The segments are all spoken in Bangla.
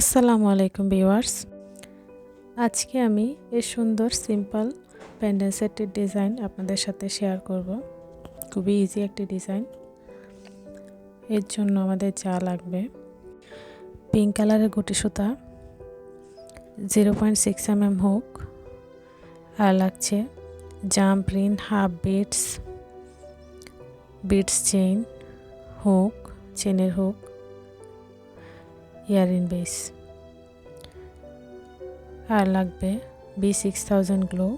আসসালামু আলাইকুম ভিউয়ার্স। আজকে আমি এই সুন্দর সিম্পল পেন্ডেন্ট সেটের ডিজাইন আপনাদের সাথে শেয়ার করব। খুবই ইজি একটি ডিজাইন। এর জন্য আমাদের যা লাগবে, পিঙ্ক কালারের গুটি সুতা 0.6 mm হুক, আর লাগছে jump ring, half beads chain, hook, চেনের হুক, ইয়ারিং বেস, আর লাগবে B6000 গ্লো,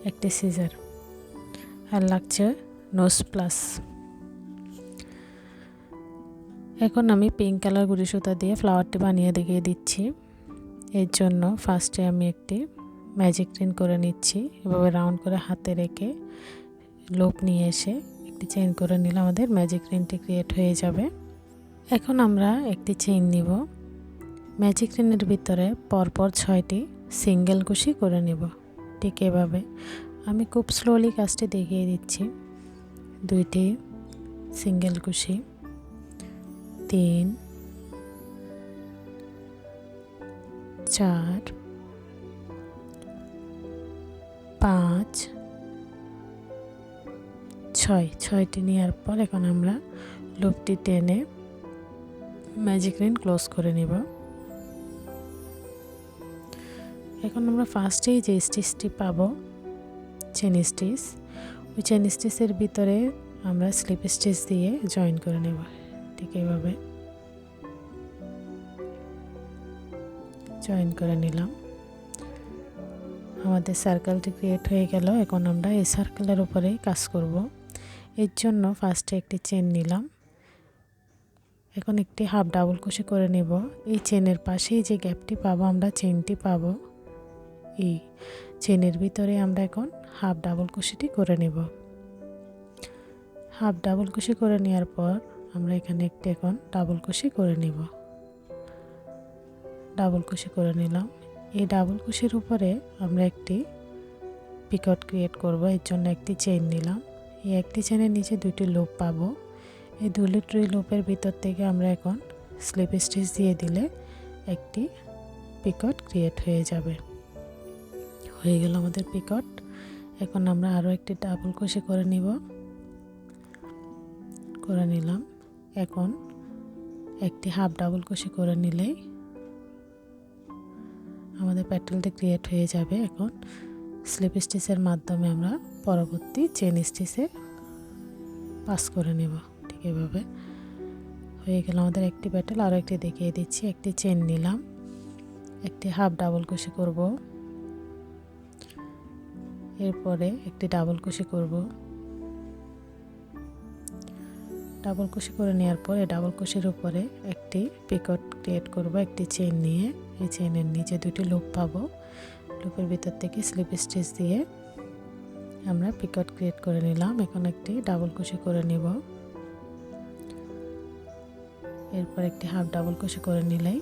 একটি সিজার, আর লাগছে নোজ প্লাস। এখন আমি পিঙ্ক কালার গুড়ি সুতা দিয়ে ফ্লাওয়ারটি বানিয়ে দেখিয়ে দিচ্ছি। এর জন্য ফার্স্টে আমি একটি ম্যাজিক রিং করে নিচ্ছি। এভাবে রাউন্ড করে হাতে রেখে লুপ নিয়ে এসে একটি চেইন করে নিলে আমাদের ম্যাজিক রিংটি ক্রিয়েট হয়ে যাবে। এখন আমরা একটি চেইন নিব। ম্যাজিক রিংয়ের ভিতরে পরপর 6টি সিঙ্গেল কুশি করে নিব। ঠিক এভাবে আমি খুব স্লোলি কাজটি দেখিয়ে দিচ্ছি। 2টি সিঙ্গেল কুশি, 3, 4, 5, 6টি নেওয়ার পর এখন আমরা লুপটি টেনে ম্যাজিক রিং ক্লোজ করে নিব। এখন আমরা ফার্স্টেই যে স্টিচটি পাবো চেন স্টিচ, ওই চেন স্টিচের ভিতরে আমরা স্লিপ স্টিচ দিয়ে জয়েন করে নেব। ঠিক এইভাবে জয়েন করে নিলাম। আমাদের সার্কেলটি ক্রিয়েট হয়ে গেল। এখন আমরা এই সার্কেলের উপরেই কাজ করব। এর জন্য ফার্স্টে একটি চেন নিলাম। এখন একটি হাফ ডাবল কুশি করে নেব। এই চেনের পাশেই যে গ্যাপটি পাবো আমরা চেনটি পাবো, এই চেনের ভিতরে আমরা এখন হাফ ডাবল কুশিটি করে নেব। হাফ ডাবল কুশি করে নেওয়ার পর আমরা এখানে একটি এখন ডাবল কুশি করে নেব। ডাবল কুশি করে নিলাম। এই ডাবল কুশির উপরে আমরা একটি পিকট ক্রিয়েট করব। এর জন্য একটি চেইন নিলাম। এই একটি চেনের নিচে 2টি লুপ পাবো। এই 2টি লুপের ভিতর থেকে আমরা এখন স্লিপ স্টিচ দিয়ে দিলে একটি পিকট ক্রিয়েট হয়ে যাবে। হয়ে গেল আমাদের পিকট। এখন আমরা আরও একটি ডাবল কুশি করে নিলাম। এখন একটি হাফ ডাবল কুশি করে নিলেই আমাদের প্যাটেলটি ক্রিয়েট হয়ে যাবে। এখন স্লিপ স্টিচের মাধ্যমে আমরা পরবর্তী চেন স্টিচে পাস করে নেব। ঠিক এভাবে হয়ে গেল আমাদের একটি প্যাটেল। আরও একটি দেখিয়ে দিচ্ছি। একটি চেন নিলাম, একটি হাফ ডাবল কুশি করব, এরপরে একটি ডাবল কুশি করব। ডাবল কুশি করে নেওয়ার পরে ডাবল কুশির উপরে একটি পিকট ক্রিয়েট করব একটি চেন নিয়ে। এই চেনের নিচে 2টি লুপ পাবো। লুপের ভিতর থেকে স্লিপ স্টিচ দিয়ে আমরা পিকট ক্রিয়েট করে নিলাম। এখন একটি ডাবল কুশি করে নিব। এরপর একটি হাফ ডাবল কুশি করে নিলেই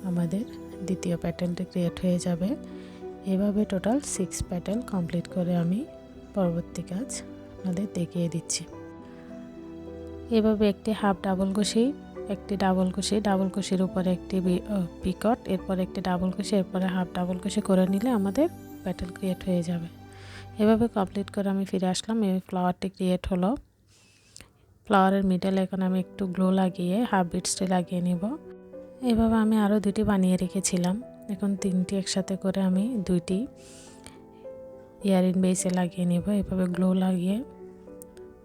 আমাদের দ্বিতীয় প্যাটার্নটি ক্রিয়েট হয়ে যাবে। এভাবে টোটাল 6 প্যাটার্ন কমপ্লিট করে আমি পরবর্তী কাজ আপনাদের দেখিয়ে দিচ্ছি। এভাবে একটি হাফ ডাবল কুশি, একটি ডাবল কুশির উপরে একটি পিকট, এরপর একটি ডাবল কুশি, এরপরে হাফ ডাবল কুশি করে নিলে আমাদের প্যাটার্ন ক্রিয়েট হয়ে যাবে। এভাবে কমপ্লিট করে আমি ফিরে আসলাম। এই ফ্লাওয়ারটি ক্রিয়েট হলো। ফ্লাওয়ারের মিডলে এখন আমি একটু গ্লো লাগিয়ে হাফ বিটসটি লাগিয়ে নিব। এভাবে আমি আরও 2টি বানিয়ে রেখেছিলাম। এখন 3টি একসাথে করে আমি 2টি ইয়ারিং বেসে লাগিয়ে নিব। এভাবে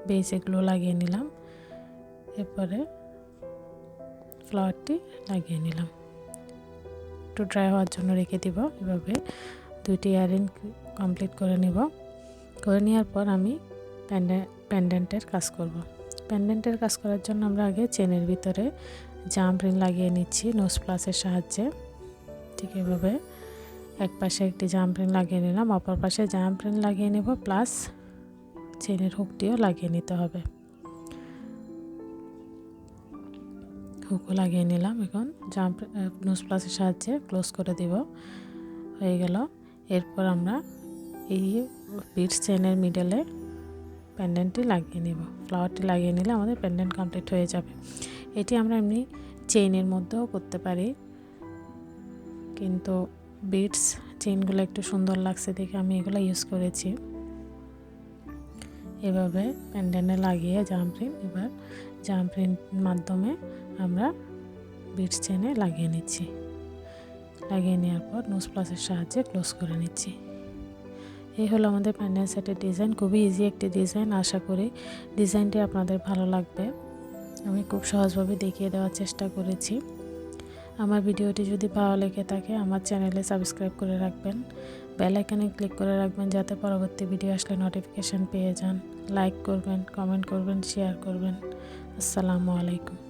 বেসে গ্লো লাগিয়ে নিলাম। এরপরে ফ্লাওয়ারটি লাগিয়ে নিলাম। একটু ড্রাই হওয়ার জন্য রেখে দিব। এভাবে 2টি ইয়ারিং কমপ্লিট করে নিব। করে নেওয়ার পর আমি পেন্ডেন্টের কাজ করব। পেন্ডেন্টের কাজ করার জন্য আমরা আগে চেনের ভিতরে জাম্প রিং লাগিয়ে নিচ্ছি নোজ প্লাসের সাহায্যে। ঠিক এভাবে এক পাশে একটি জাম্প রিং লাগিয়ে নিলাম, অপর পাশে জাম্প রিং লাগিয়ে নেব, প্লাস চেনের হুকটিও লাগিয়ে নিতে হবে। হুকও লাগিয়ে নিলাম। এখন জাম্প নোজ প্লাসের সাহায্যে ক্লোজ করে দিব। হয়ে গেল। এরপর আমরা এই বিটস চেনের মিডলে পেন্ডেন্টটি লাগিয়ে নেব। ফ্লাওয়ারটি লাগিয়ে নিলে আমাদের পেন্ডেন্ট কমপ্লিট হয়ে যাবে। এটি আমরা এমনি চেইনের মধ্যেও করতে পারি, কিন্তু বিটস চেইনগুলো একটু সুন্দর লাগছে দেখে আমি এগুলো ইউজ করেছি। এভাবে প্যান্ডেলে লাগিয়ে জাম্প্রিন, এবার জাম্প্রিন মাধ্যমে আমরা বিটস চেনে লাগিয়ে নিচ্ছি। লাগিয়ে নেওয়ার পর নোজ প্লাসের সাহায্যে ক্লোজ করে নিচ্ছি। এই হলো আমাদের প্যান্ডেল সেটের ডিজাইন। খুবই ইজি একটি ডিজাইন, আশা করি ডিজাইনটি আপনাদের ভালো লাগবে। আমি খুব সহজভাবে দেখিয়ে দেওয়ার চেষ্টা করেছি। আমার ভিডিওটি যদি ভালো লেগে থাকে আমার চ্যানেলে সাবস্ক্রাইব করে রাখবেন, বেল আইকনে ক্লিক করে রাখবেন যাতে পরবর্তী ভিডিও আসলে নোটিফিকেশান পেয়ে যান। লাইক করবেন, কমেন্ট করবেন, শেয়ার করবেন। আসসালামু আলাইকুম।